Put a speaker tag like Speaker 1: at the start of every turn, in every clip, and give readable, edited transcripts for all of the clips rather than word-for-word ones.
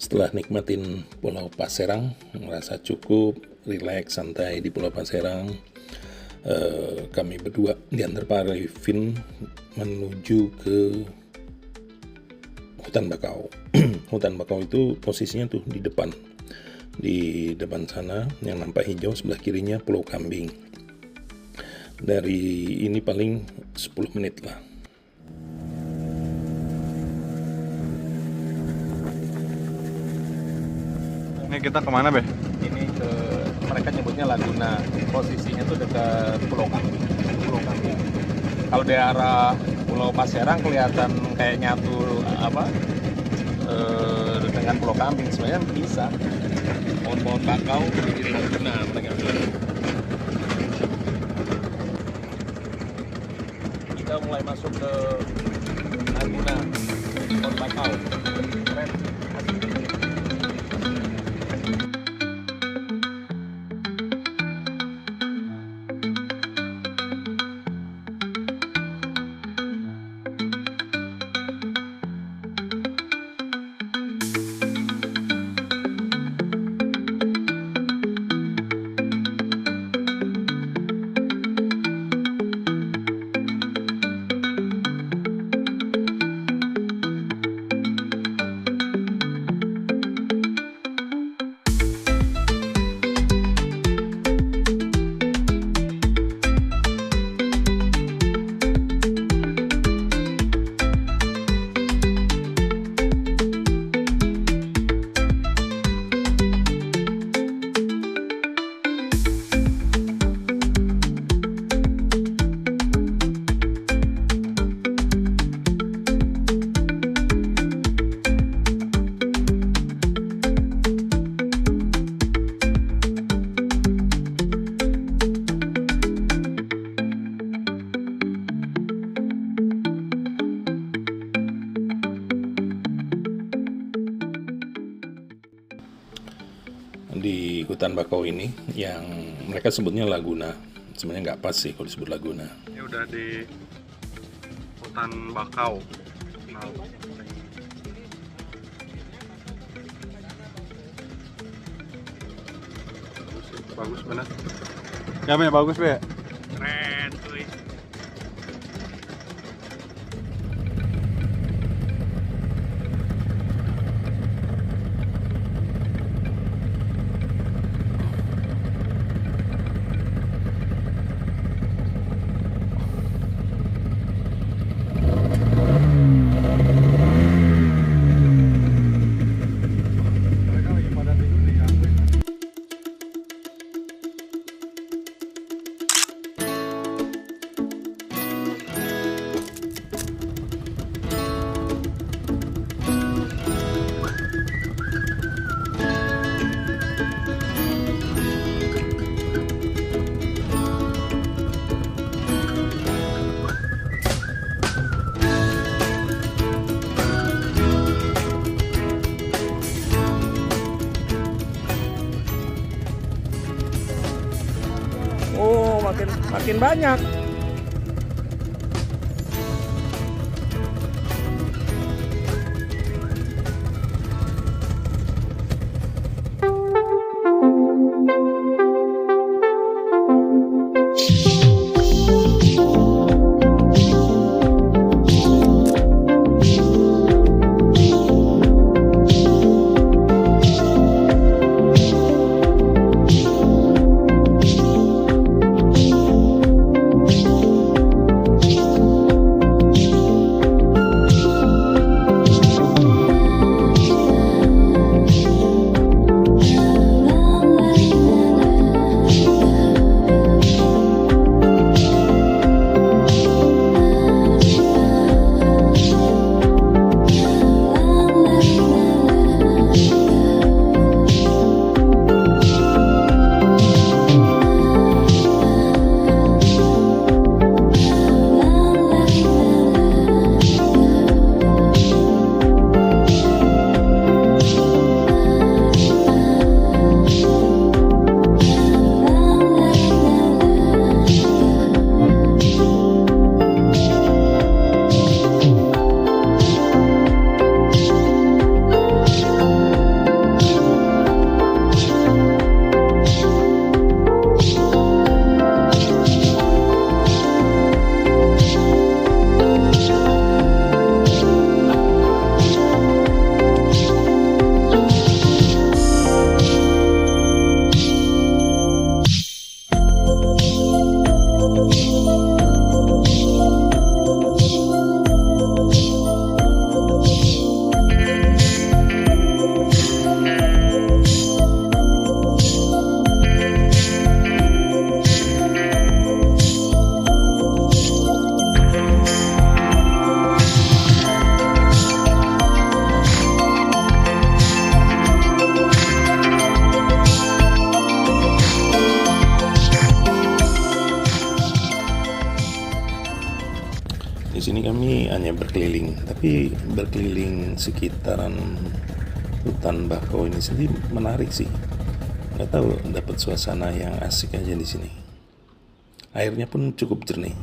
Speaker 1: Setelah nikmatin Pulau Pasirang, merasa cukup, rileks, santai di Pulau Pasirang, kami berdua diantar Pak Arifin menuju ke hutan bakau. Hutan bakau itu posisinya tuh di depan sana yang nampak hijau, sebelah kirinya Pulau Kambing. Dari ini paling 10 menit lah.
Speaker 2: Ini kita kemana, Be?
Speaker 3: Ini ke mereka nyebutnya Laguna. Posisinya tuh dekat Pulau Kambing. Kalau di arah Pulau Pasirang kelihatan kayak nyatu dengan Pulau Kambing. Sebenarnya bisa. Pohon-pohon bakau di Laguna mereka bilang. Kita mulai masuk ke Laguna, pohon bakau. Keren.
Speaker 1: Di hutan bakau ini yang mereka sebutnya Laguna, sebenarnya nggak pas sih kalau disebut Laguna.
Speaker 2: Ini udah di hutan bakau. Bagus benar. Ya, Be, bagus, Be.
Speaker 3: Keren, cuy.
Speaker 2: Mereka lagi pada tidur di gangguin.
Speaker 3: Oh, makin banyak.
Speaker 1: Tapi berkeliling sekitaran hutan bakau ini sendiri menarik sih. Nggak tahu, dapat suasana yang asik aja di sini. Airnya pun cukup jernih.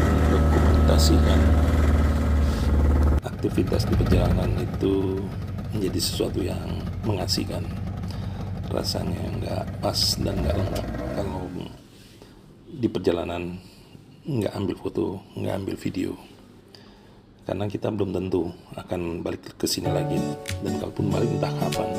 Speaker 1: Mendokumentasikan aktivitas di perjalanan itu menjadi sesuatu yang mengasihkan. Rasanya nggak pas dan nggak lengkap kalau di perjalanan nggak ambil foto, nggak ambil video, karena kita belum tentu akan balik ke sini lagi, dan kalaupun balik entah kapan.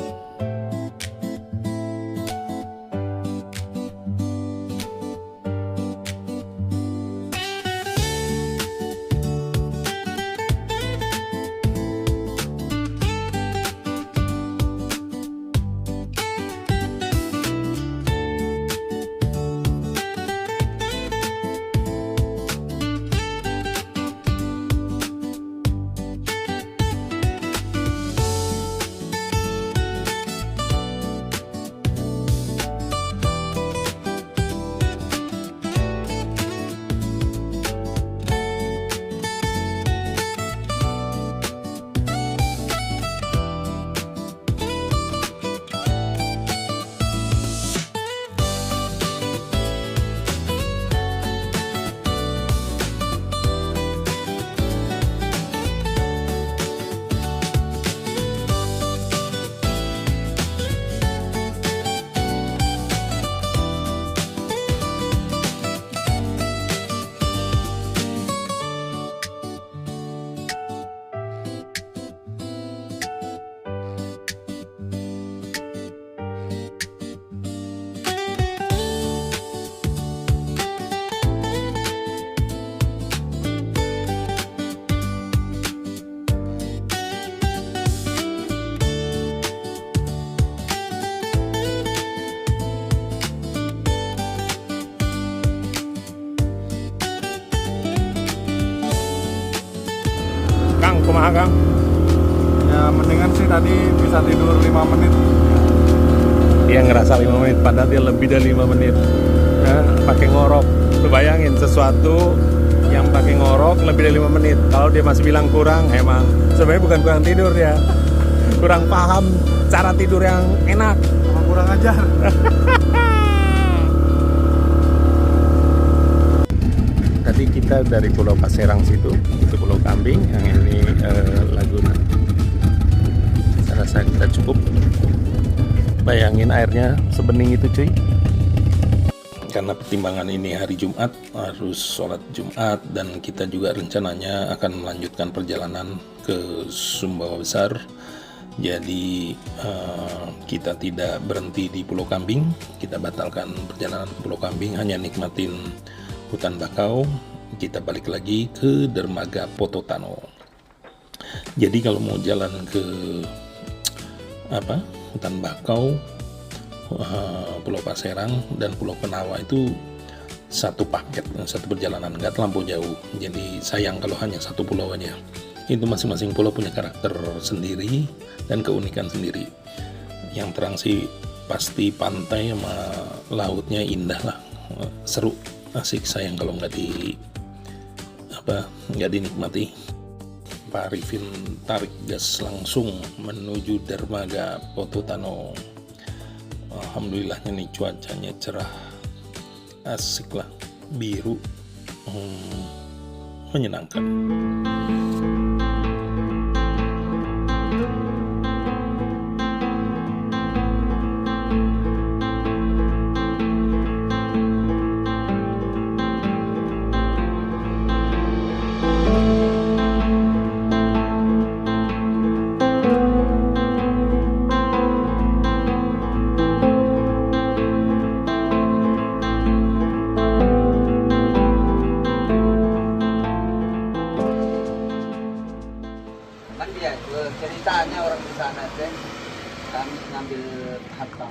Speaker 3: Kumaha Kang?
Speaker 2: Ya mendingan sih tadi bisa tidur 5 menit.
Speaker 3: Dia ngerasa 5 menit, padahal dia lebih dari 5 menit. Nah, pakai ngorok. Lu bayangin sesuatu yang pakai ngorok lebih dari 5 menit. Kalau dia masih bilang kurang, emang sebenarnya bukan kurang tidur ya. Kurang paham cara tidur yang enak.
Speaker 2: Sama kurang ajar.
Speaker 3: Tadi kita dari Pulau Pasirang situ, itu Pulau Kambing, yang ini Laguna. Saya rasa kita cukup. Bayangin airnya sebening itu cuy.
Speaker 1: Karena pertimbangan ini hari Jumat, harus sholat Jumat, dan kita juga rencananya akan melanjutkan perjalanan ke Sumbawa Besar. Jadi kita tidak berhenti di Pulau Kambing, kita batalkan perjalanan ke Pulau Kambing, hanya nikmatin hutan bakau. Kita balik lagi ke dermaga Pototano. Jadi kalau mau jalan ke hutan bakau, Pulau Pasirang dan Pulau Penawa itu satu paket, satu perjalanan, nggak terlampau jauh. Jadi sayang kalau hanya satu pulau aja. Itu masing-masing pulau punya karakter sendiri dan keunikan sendiri. Yang terang sih pasti pantai sama lautnya indah lah, seru, asik. Sayang kalau nggak dinikmati. Pak Arifin tarik gas langsung menuju dermaga Pototano. alhamdulillahnya nih cuacanya cerah, asik lah, biru, menyenangkan.
Speaker 4: Kan dia ceritanya orang di sana teh kami ngambil harta.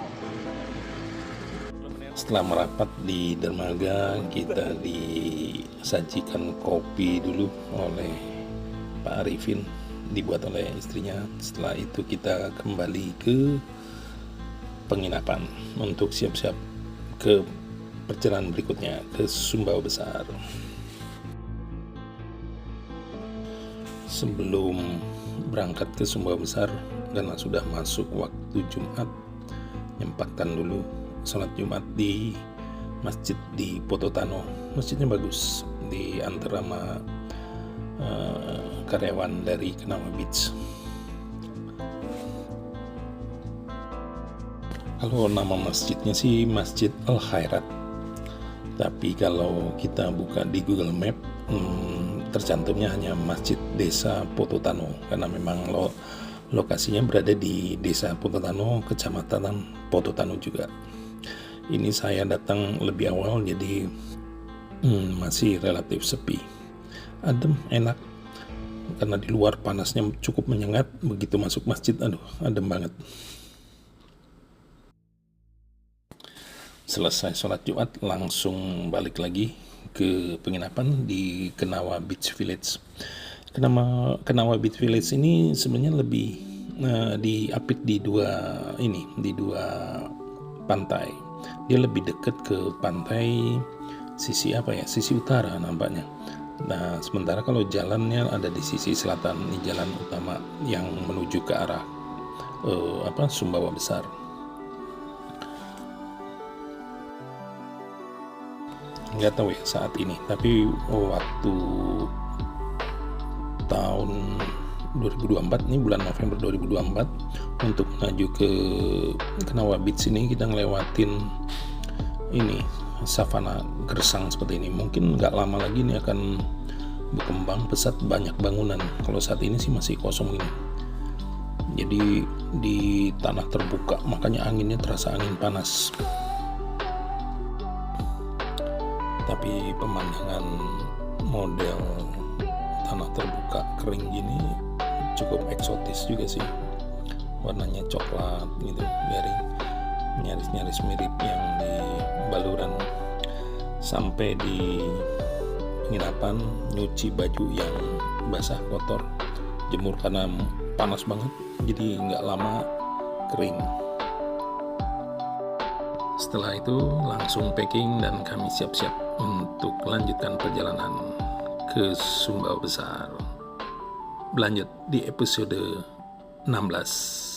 Speaker 1: Setelah merapat di dermaga, kita disajikan kopi dulu oleh Pak Arifin, dibuat oleh istrinya. Setelah itu kita kembali ke penginapan untuk siap-siap ke perjalanan berikutnya ke Sumbawa Besar. Sebelum berangkat ke Sumbawa Besar, karena sudah masuk waktu Jumat, nyempatkan dulu sholat Jumat di masjid di Pototano. Masjidnya bagus, di antara karyawan dari Kenawa Beach. Kalau nama masjidnya sih Masjid Al Khairat, tapi kalau kita buka di Google Map, tercantumnya hanya Masjid Desa Pototano, karena memang lokasinya berada di Desa Pototano, Kecamatan Pototano juga. Ini saya datang lebih awal, jadi masih relatif sepi, adem, enak, karena di luar panasnya cukup menyengat. Begitu masuk masjid, aduh, adem banget. Selesai sholat Jumat, langsung balik lagi ke penginapan di Kenawa Beach Village. Kenawa Beach Village ini sebenarnya lebih diapit di dua pantai. Dia lebih dekat ke pantai sisi sisi utara nampaknya. Nah, sementara kalau jalannya ada di sisi selatan, ini jalan utama yang menuju ke arah Sumbawa Besar. Nggak tahu ya saat ini, tapi waktu tahun 2024, ini bulan November 2024, untuk menuju ke Kenawa Beach ini kita ngelewatin ini savana gersang seperti ini. Mungkin nggak lama lagi ini akan berkembang pesat, banyak bangunan. Kalau saat ini sih masih kosong ini. Jadi di tanah terbuka, makanya anginnya terasa angin panas. Tapi pemandangan model tanah terbuka kering gini cukup eksotis juga sih. Warnanya coklat gitu, garing, nyaris mirip yang di Baluran. Sampai di penginapan, nyuci baju yang basah kotor, jemur karena panas banget, jadi nggak lama kering. Setelah itu langsung packing dan kami siap-siap untuk melanjutkan perjalanan ke Sumbawa Besar. Lanjut di episode 16.